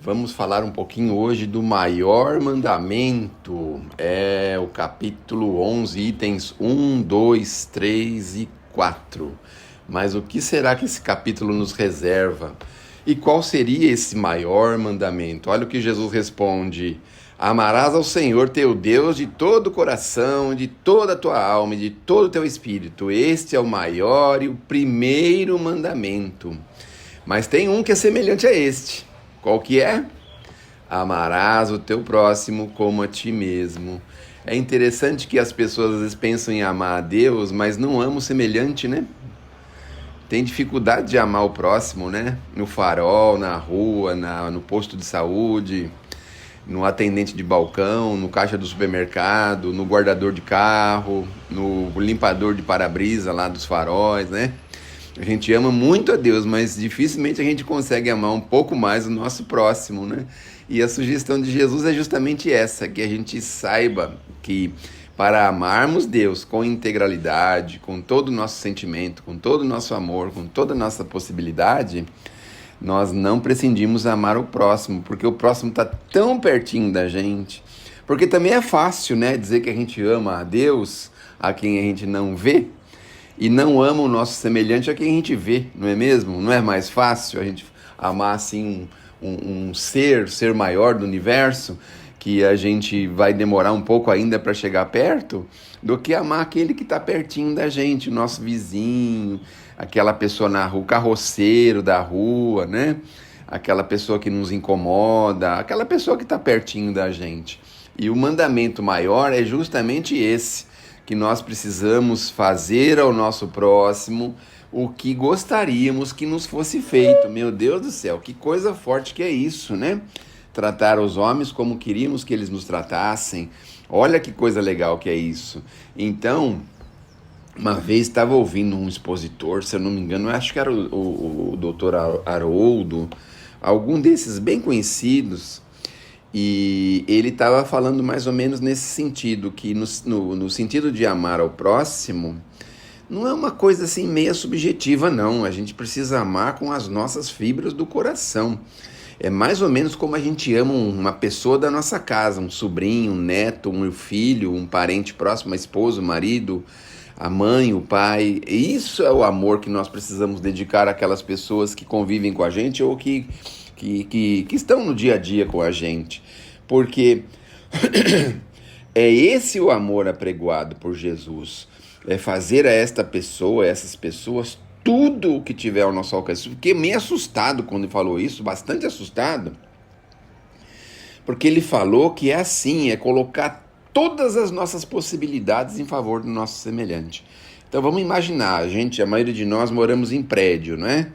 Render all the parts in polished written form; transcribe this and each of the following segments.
Vamos falar um pouquinho hoje do maior mandamento. É o capítulo 11, itens 1, 2, 3 e 4. Mas o que será que esse capítulo nos reserva? E qual seria esse maior mandamento? Olha o que Jesus responde: amarás ao Senhor teu Deus de todo o coração, de toda a tua alma e de todo o teu espírito. Este é o maior e o primeiro mandamento. Mas tem um que é semelhante a este. Qual que é? Amarás o teu próximo como a ti mesmo. É interessante que as pessoas às vezes pensam em amar a Deus, mas não amam o semelhante, né? Tem dificuldade de amar o próximo, né? No farol, na rua, no posto de saúde, no atendente de balcão, no caixa do supermercado, no guardador de carro, no limpador de para-brisa lá dos faróis, né? A gente ama muito a Deus, mas dificilmente a gente consegue amar um pouco mais o nosso próximo, né? E a sugestão de Jesus é justamente essa, que a gente saiba que para amarmos Deus com integralidade, com todo o nosso sentimento, com todo o nosso amor, com toda a nossa possibilidade, nós não prescindimos amar o próximo, porque o próximo está tão pertinho da gente. Porque também é fácil, né, dizer que a gente ama a Deus, a quem a gente não vê, e não ama o nosso semelhante a quem a gente vê, não é mesmo? Não é mais fácil a gente amar assim um ser maior do universo, que a gente vai demorar um pouco ainda para chegar perto, do que amar aquele que está pertinho da gente, o nosso vizinho, aquela pessoa na rua, o carroceiro da rua, né? Aquela pessoa que nos incomoda, aquela pessoa que está pertinho da gente. E o mandamento maior é justamente esse, que nós precisamos fazer ao nosso próximo o que gostaríamos que nos fosse feito. Meu Deus do céu, que coisa forte que é isso, né? Tratar os homens como queríamos que eles nos tratassem. Olha que coisa legal que é isso. Então, uma vez estava ouvindo um expositor, se eu não me engano, eu acho que era o doutor Haroldo, algum desses bem conhecidos, e ele estava falando mais ou menos nesse sentido, que no sentido de amar ao próximo, não é uma coisa assim meia subjetiva, não. A gente precisa amar com as nossas fibras do coração. É mais ou menos como a gente ama uma pessoa da nossa casa, um sobrinho, um neto, um filho, um parente próximo, a esposa, o marido, a mãe, o pai. Isso é o amor que nós precisamos dedicar àquelas pessoas que convivem com a gente ou que estão no dia a dia com a gente. Porque é esse o amor apregoado por Jesus. É fazer a esta pessoa, a essas pessoas, tudo o que tiver ao nosso alcance. Fiquei meio assustado quando ele falou isso, bastante assustado, porque ele falou que é assim, é colocar todas as nossas possibilidades em favor do nosso semelhante. Então vamos imaginar, a maioria de nós moramos em prédio, não é?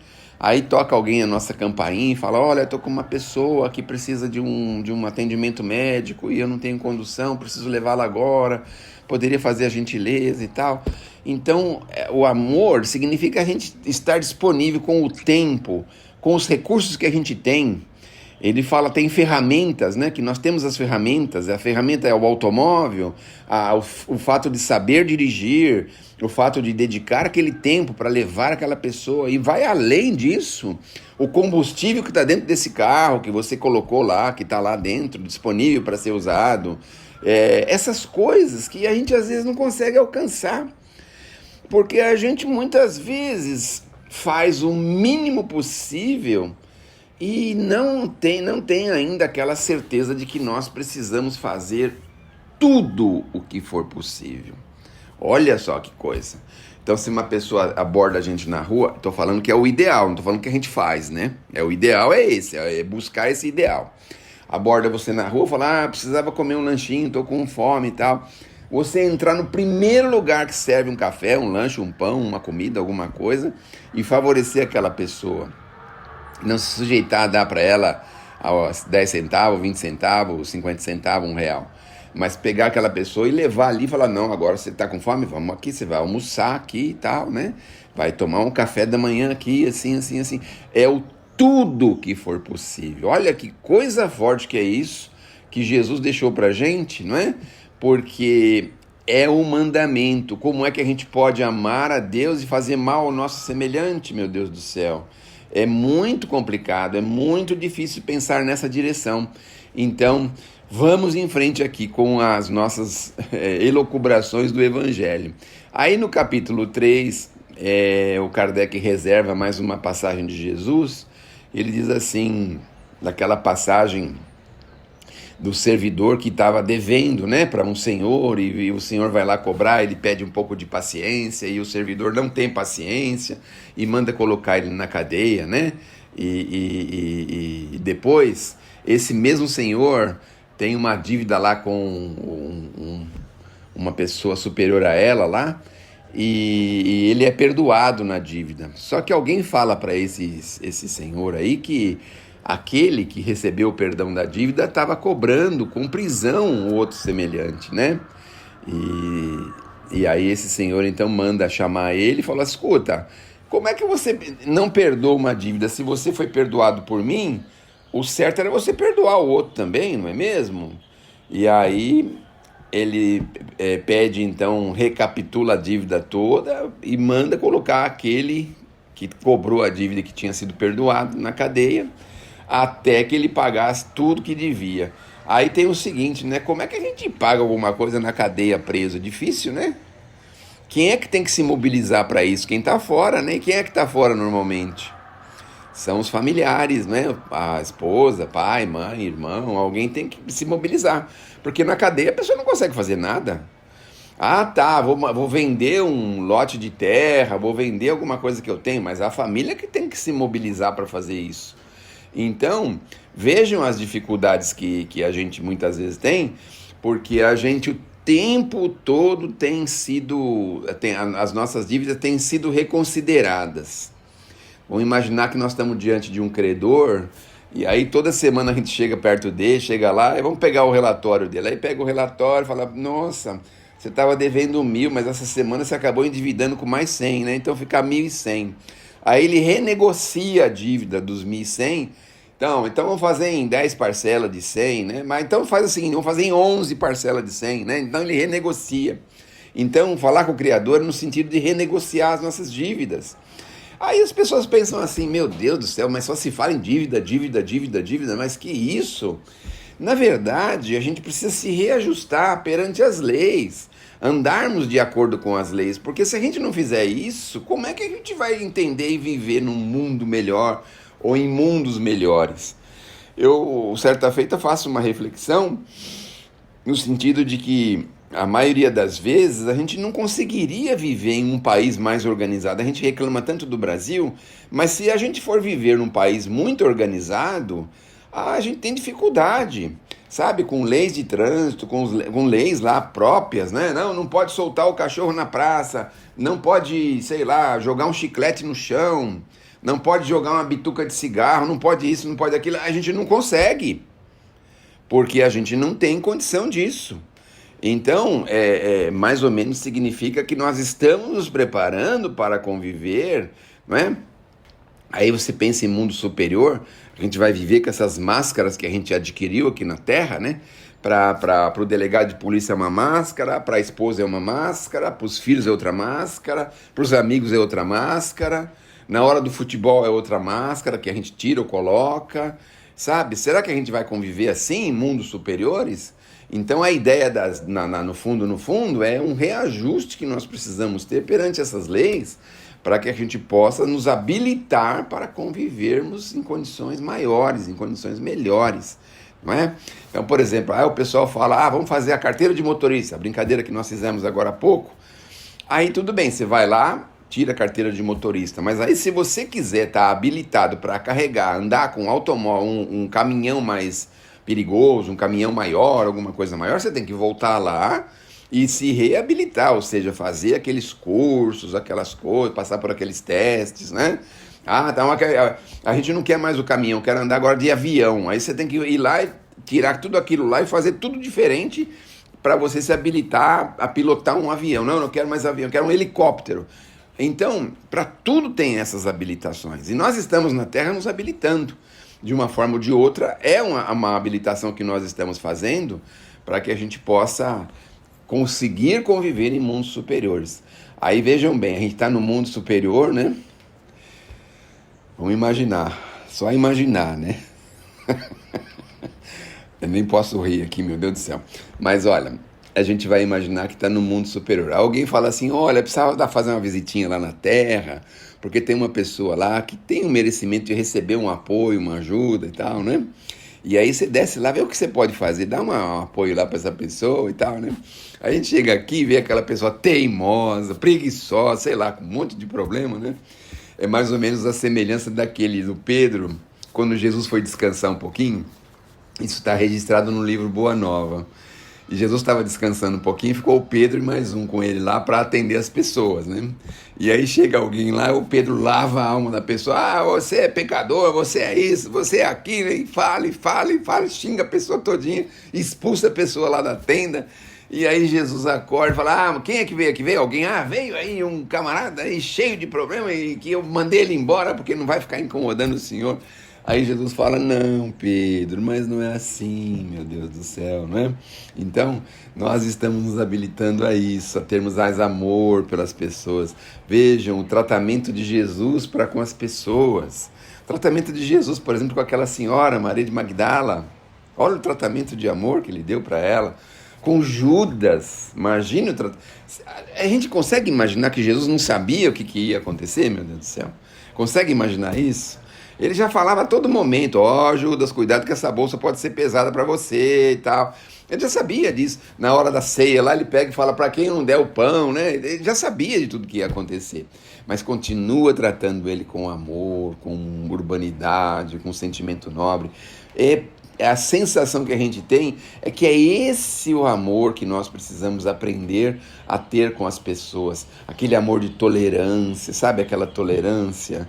Aí toca alguém a nossa campainha e fala: olha, estou com uma pessoa que precisa de um atendimento médico e eu não tenho condução, preciso levá-la agora, poderia fazer a gentileza e tal. Então, o amor significa a gente estar disponível com o tempo, com os recursos que a gente tem. Ele fala, tem ferramentas, né? Que nós temos as ferramentas. A ferramenta é o automóvel, o fato de saber dirigir, o fato de dedicar aquele tempo para levar aquela pessoa. E vai além disso, o combustível que está dentro desse carro, que você colocou lá, que está lá dentro, disponível para ser usado. Essas coisas que a gente às vezes não consegue alcançar. Porque a gente muitas vezes faz o mínimo possível e não tem ainda aquela certeza de que nós precisamos fazer tudo o que for possível. Olha só que coisa. Então, se uma pessoa aborda a gente na rua, estou falando que é o ideal, não estou falando que a gente faz, né? O ideal é esse, é buscar esse ideal. Aborda você na rua, fala, precisava comer um lanchinho, estou com fome e tal. Você entrar no primeiro lugar que serve um café, um lanche, um pão, uma comida, alguma coisa, e favorecer aquela pessoa. Não se sujeitar a dar para ela 10 centavos, 20 centavos, 50 centavos, R$ 1. Mas pegar aquela pessoa e levar ali e falar, não, agora você está com fome? Vamos aqui, você vai almoçar aqui e tal, né? Vai tomar um café da manhã aqui, assim, assim, assim. É o tudo que for possível. Olha que coisa forte que é isso, que Jesus deixou para a gente, não é? Porque é o mandamento. Como é que a gente pode amar a Deus e fazer mal ao nosso semelhante, meu Deus do céu? É muito complicado, é muito difícil pensar nessa direção. Então, vamos em frente aqui com as nossas elucubrações do Evangelho. Aí no capítulo 3, o Kardec reserva mais uma passagem de Jesus. Ele diz assim, daquela passagem do servidor que estava devendo, né, para um senhor, e o senhor vai lá cobrar, ele pede um pouco de paciência, e o servidor não tem paciência, e manda colocar ele na cadeia, né, e depois, esse mesmo senhor tem uma dívida lá com uma pessoa superior a ela lá, e ele é perdoado na dívida. Só que alguém fala para esse senhor aí que aquele que recebeu o perdão da dívida estava cobrando com prisão o outro semelhante, né? E aí esse senhor então manda chamar ele e fala: escuta, como é que você não perdoa uma dívida? Se você foi perdoado por mim, o certo era você perdoar o outro também, não é mesmo? E aí ele pede então, recapitula a dívida toda e manda colocar aquele que cobrou a dívida que tinha sido perdoado na cadeia, até que ele pagasse tudo que devia. Aí tem o seguinte, né? Como é que a gente paga alguma coisa na cadeia preso? Difícil, né? Quem é que tem que se mobilizar para isso? Quem está fora, né? E quem é que está fora normalmente? São os familiares, né? A esposa, pai, mãe, irmão, alguém tem que se mobilizar. Porque na cadeia a pessoa não consegue fazer nada. Ah, tá, vou vender um lote de terra, vou vender alguma coisa que eu tenho, mas a família que tem que se mobilizar para fazer isso. Então, vejam as dificuldades que a gente muitas vezes tem, porque a gente o tempo todo as nossas dívidas têm sido reconsideradas. Vamos imaginar que nós estamos diante de um credor, e aí toda semana a gente chega perto dele, chega lá, e vamos pegar o relatório dele. Aí pega o relatório e fala: nossa, você estava devendo 1.000, mas essa semana você acabou endividando com mais 100, né? Então fica 1.100. Aí ele renegocia a dívida dos 1.100. Então vamos fazer em 10 parcelas de 100, né? Mas então faz assim, vamos fazer em 11 parcelas de 100, né? Então ele renegocia. Então, falar com o Criador no sentido de renegociar as nossas dívidas. Aí as pessoas pensam assim: meu Deus do céu, mas só se fala em dívida, dívida, dívida, dívida, mas que isso? Na verdade, a gente precisa se reajustar perante as leis, andarmos de acordo com as leis, porque se a gente não fizer isso, como é que a gente vai entender e viver num mundo melhor ou em mundos melhores? Eu, certa feita, faço uma reflexão no sentido de que a maioria das vezes a gente não conseguiria viver em um país mais organizado. A gente reclama tanto do Brasil, mas se a gente for viver num país muito organizado, a gente tem dificuldade, sabe? Com leis de trânsito, com leis lá próprias, né? Não pode soltar o cachorro na praça, não pode, sei lá, jogar um chiclete no chão, não pode jogar uma bituca de cigarro, não pode isso, não pode aquilo. A gente não consegue, porque a gente não tem condição disso. Então, mais ou menos significa que nós estamos nos preparando para conviver, não é? Aí você pensa em mundo superior, a gente vai viver com essas máscaras que a gente adquiriu aqui na Terra, né? Para o delegado de polícia é uma máscara, para a esposa é uma máscara, para os filhos é outra máscara, para os amigos é outra máscara, na hora do futebol é outra máscara que a gente tira ou coloca, sabe? Será que a gente vai conviver assim em mundos superiores? Então a ideia no fundo, é um reajuste que nós precisamos ter perante essas leis, para que a gente possa nos habilitar para convivermos em condições maiores, em condições melhores, não é? Então, por exemplo, aí o pessoal fala: vamos fazer a carteira de motorista, a brincadeira que nós fizemos agora há pouco. Aí tudo bem, você vai lá, tira a carteira de motorista, mas aí se você quiser estar habilitado para carregar, andar com um automóvel, um caminhão mais perigoso, um caminhão maior, alguma coisa maior, você tem que voltar lá e se reabilitar, ou seja, fazer aqueles cursos, aquelas coisas, passar por aqueles testes, né? Então a gente não quer mais o caminhão, quer andar agora de avião. Aí você tem que ir lá e tirar tudo aquilo lá e fazer tudo diferente para você se habilitar a pilotar um avião. Não quero mais avião, eu quero um helicóptero. Então, para tudo tem essas habilitações. E nós estamos na Terra nos habilitando. De uma forma ou de outra, é uma habilitação que nós estamos fazendo para que a gente possa conseguir conviver em mundos superiores. Aí vejam bem, a gente está no mundo superior, né? Vamos imaginar, só imaginar, né? Eu nem posso rir aqui, meu Deus do céu. Mas olha, a gente vai imaginar que está no mundo superior. Alguém fala assim, olha, precisava fazer uma visitinha lá na Terra, porque tem uma pessoa lá que tem o merecimento de receber um apoio, uma ajuda e tal, né? E aí você desce lá, vê o que você pode fazer, dá um apoio lá para essa pessoa e tal, né? A gente chega aqui e vê aquela pessoa teimosa, preguiçosa, sei lá, com um monte de problema, né? É mais ou menos a semelhança daquele do Pedro, quando Jesus foi descansar um pouquinho. Isso está registrado no livro Boa Nova. E Jesus estava descansando um pouquinho, ficou o Pedro e mais um com ele lá para atender as pessoas, né? E aí chega alguém lá, o Pedro lava a alma da pessoa. Ah, você é pecador, você é isso, você é aquilo, e fala, xinga a pessoa todinha, expulsa a pessoa lá da tenda. E aí Jesus acorda e fala, ah, quem é que veio aqui? Veio alguém? Ah, veio aí um camarada aí cheio de problema e que eu mandei ele embora porque não vai ficar incomodando o Senhor. Aí Jesus fala, não, Pedro, mas não é assim, meu Deus do céu, não é? Então, nós estamos nos habilitando a isso, a termos mais amor pelas pessoas. Vejam o tratamento de Jesus para com as pessoas. O tratamento de Jesus, por exemplo, com aquela senhora, Maria de Magdala. Olha o tratamento de amor que ele deu para ela. Com Judas, imagine o tratamento. A gente consegue imaginar que Jesus não sabia o que ia acontecer, meu Deus do céu? Consegue imaginar isso? Ele já falava a todo momento, ó, Judas, cuidado que essa bolsa pode ser pesada para você e tal. Ele já sabia disso. Na hora da ceia lá, ele pega e fala para quem não der o pão, né? Ele já sabia de tudo que ia acontecer. Mas continua tratando ele com amor, com urbanidade, com sentimento nobre. A sensação que a gente tem é que é esse o amor que nós precisamos aprender a ter com as pessoas. Aquele amor de tolerância, sabe aquela tolerância?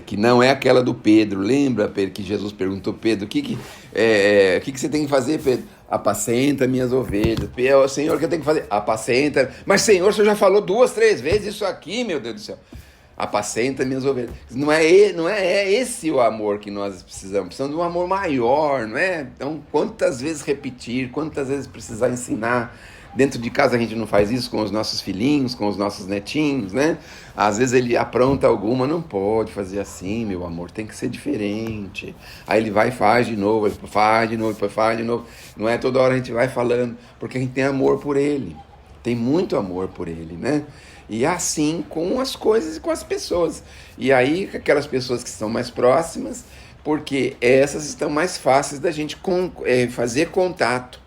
Que não é aquela do Pedro. Lembra, Pedro, que Jesus perguntou, Pedro, o que você tem que fazer, Pedro? Apacenta minhas ovelhas. Senhor, o que eu tenho que fazer? Apacenta. Mas, Senhor, você já falou 2, 3 vezes isso aqui, meu Deus do céu. Apacenta minhas ovelhas. Não é esse o amor que nós precisamos de um amor maior, não é? Então, quantas vezes repetir, quantas vezes precisar ensinar. Dentro de casa a gente não faz isso com os nossos filhinhos, com os nossos netinhos, né? Às vezes ele apronta alguma, não pode fazer assim, meu amor, tem que ser diferente. Aí ele vai e faz de novo, ele faz de novo, depois faz de novo. Não é toda hora a gente vai falando, porque a gente tem amor por ele, tem muito amor por ele, né? E assim com as coisas e com as pessoas. E aí aquelas pessoas que estão mais próximas, porque essas estão mais fáceis da gente fazer contato.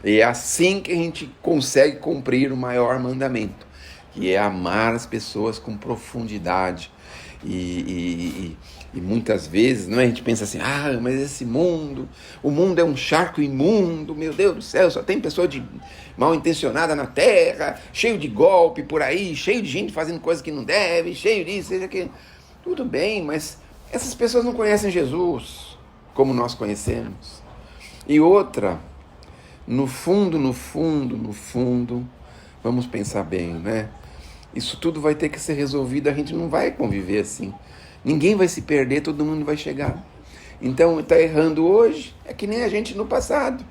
E é assim que a gente consegue cumprir o maior mandamento, que é amar as pessoas com profundidade. E muitas vezes, não é? A gente pensa assim, mas esse mundo, o mundo é um charco imundo, meu Deus do céu, só tem pessoa mal intencionada na terra, cheio de golpe por aí, cheio de gente fazendo coisas que não deve, cheio disso, seja aquilo. Tudo bem, mas essas pessoas não conhecem Jesus como nós conhecemos. E outra, no fundo, vamos pensar bem, né? Isso tudo vai ter que ser resolvido, a gente não vai conviver assim. Ninguém vai se perder, todo mundo vai chegar. Então, está errando hoje, é que nem a gente no passado.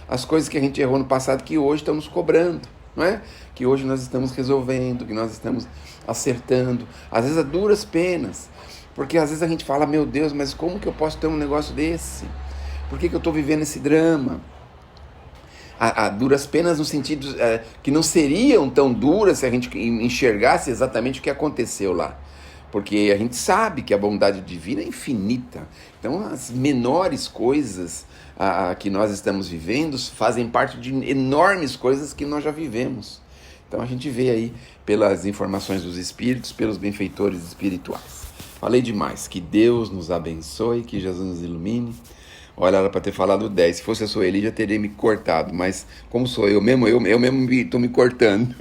As coisas que a gente errou no passado, que hoje estão nos cobrando, não é? Que hoje nós estamos resolvendo, que nós estamos acertando. Às vezes a duras penas, porque às vezes a gente fala, meu Deus, mas como que eu posso ter um negócio desse? Por que eu estou vivendo esse drama? A duras penas no sentido que não seriam tão duras se a gente enxergasse exatamente o que aconteceu lá. Porque a gente sabe que a bondade divina é infinita. Então as menores coisas que nós estamos vivendo fazem parte de enormes coisas que nós já vivemos. Então a gente vê aí pelas informações dos espíritos, pelos benfeitores espirituais. Falei demais. Que Deus nos abençoe, que Jesus nos ilumine. Olha, era para ter falado 10. Se fosse a Sueli, já teria me cortado. Mas como sou eu mesmo estou me cortando.